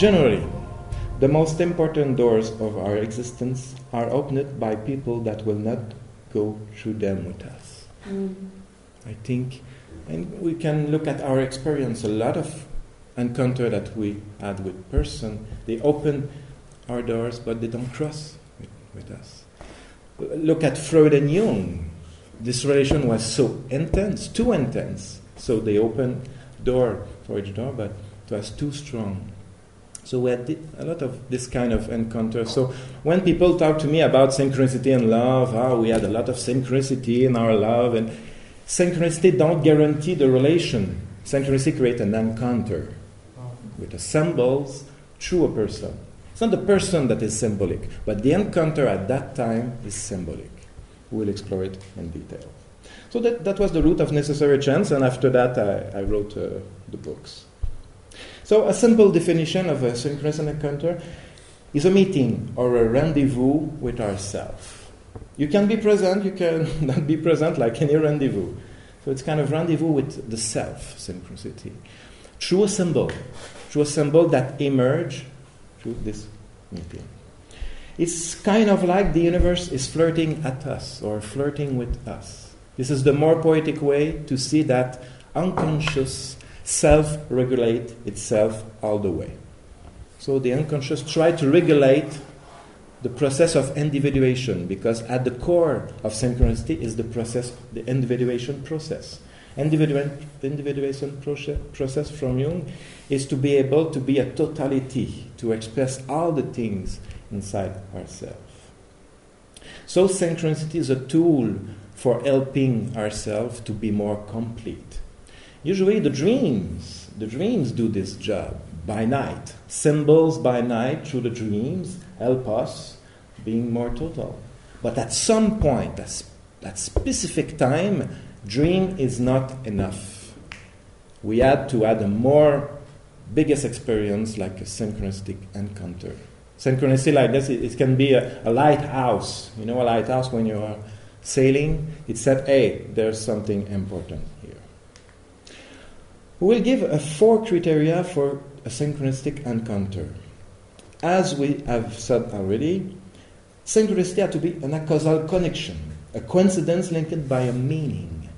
Generally, the most important doors of our existence are opened by people that will not go through them with us. I think, and we can look at our experience, a lot of encounter that we had with person, they open our doors, but they don't cross with us. Look at Freud and Jung. This relation was so intense, too intense. So they opened door for each door, but it was too strong. So we had a lot of this kind of encounter. So when people talk to me about synchronicity and love, we had a lot of synchronicity in our love, and synchronicity don't guarantee the relation. Synchronicity creates an encounter with the symbols through a person. It's not the person that is symbolic, but the encounter at that time is symbolic. We'll explore it in detail. So that was the root of necessary chance, and after that I wrote the books. So a simple definition of a synchronous encounter is a meeting or a rendezvous with ourselves. You can be present, you can not be present, like any rendezvous. So it's kind of rendezvous with the self, synchronicity. Through a symbol that emerge through this meeting. It's kind of like the universe is flirting at us or flirting with us. This is the more poetic way to see that unconscious self-regulate itself all the way. So the unconscious try to regulate the process of individuation, because at the core of synchronicity is the process, the individuation process. Individuation process from Jung is to be able to be a totality, to express all the things inside ourselves. So synchronicity is a tool for helping ourselves to be more complete. Usually the dreams do this job by night. Symbols by night through the dreams help us being more total. But at some point, at specific time, dream is not enough. We had to add a more biggest experience like a synchronistic encounter. Synchronicity like this, it can be a lighthouse. You know a lighthouse when you are sailing? It said, hey, there's something important here. We will give 4 criteria for a synchronistic encounter. As we have said already, synchronicity has to be a causal connection, a coincidence linked by a meaning.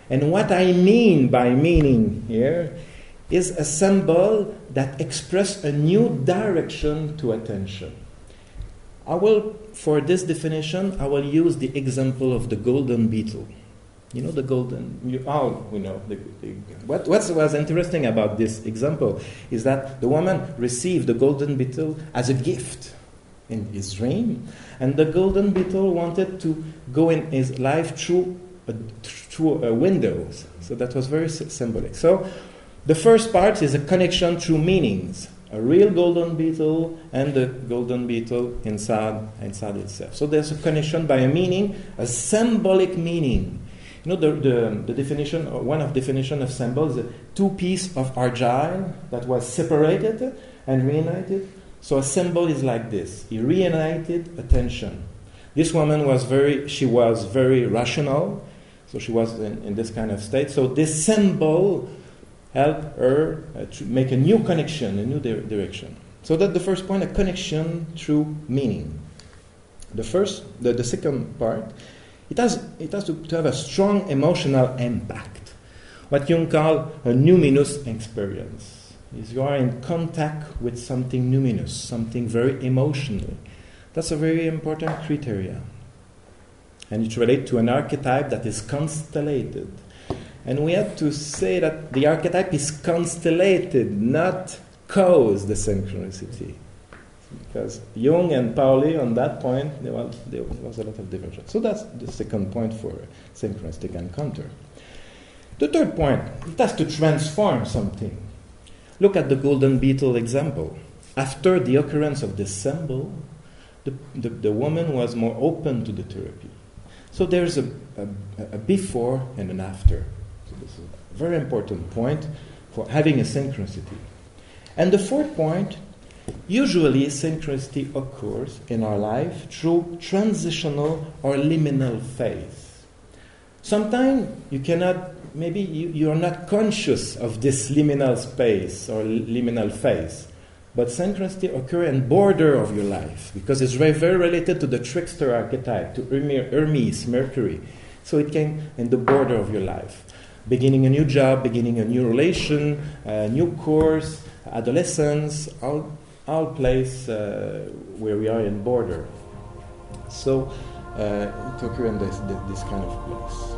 And what I mean by meaning here is a symbol that expresses a new direction to attention. For this definition, I will use the example of the golden beetle. You know the golden, we know. What was interesting about this example is that the woman received the golden beetle as a gift in his dream, and the golden beetle wanted to go in his life through windows. So that was very symbolic. So the first part is a connection through meanings. A real golden beetle and the golden beetle inside itself. So there's a connection by a meaning, a symbolic meaning. You know the definition, or one of definition of symbol is 2 pieces of argile that was separated and reunited. So a symbol is like this. He reunited attention. This woman was very rational, so she was in this kind of state. So this symbol helped her to make a new connection, a new direction. So that's the first point, a connection through meaning. The second part, it has to have a strong emotional impact. What Jung calls a numinous experience. Is you are in contact with something numinous, something very emotional. That's a very important criteria. And it relates to an archetype that is constellated. And we have to say that the archetype is constellated, not cause the synchronicity. Because Jung and Pauli, on that point, there was a lot of divergence. So that's the second point for synchronistic encounter. The third point, it has to transform something. Look at the golden beetle example. After the occurrence of this symbol, the woman was more open to the therapy. So there's a before and an after. So this is a very important point for having a synchronicity. And the fourth point, usually synchronicity occurs in our life through transitional or liminal phase. Sometimes you cannot, maybe you are not conscious of this liminal space or liminal phase. But synchronicity occurs in border of your life because it's very, very related to the trickster archetype, to Hermes, Mercury. So it came in the border of your life. Beginning a new job, beginning a new relation, a new course, adolescence, all place where we are in border. So it occurs in this kind of place.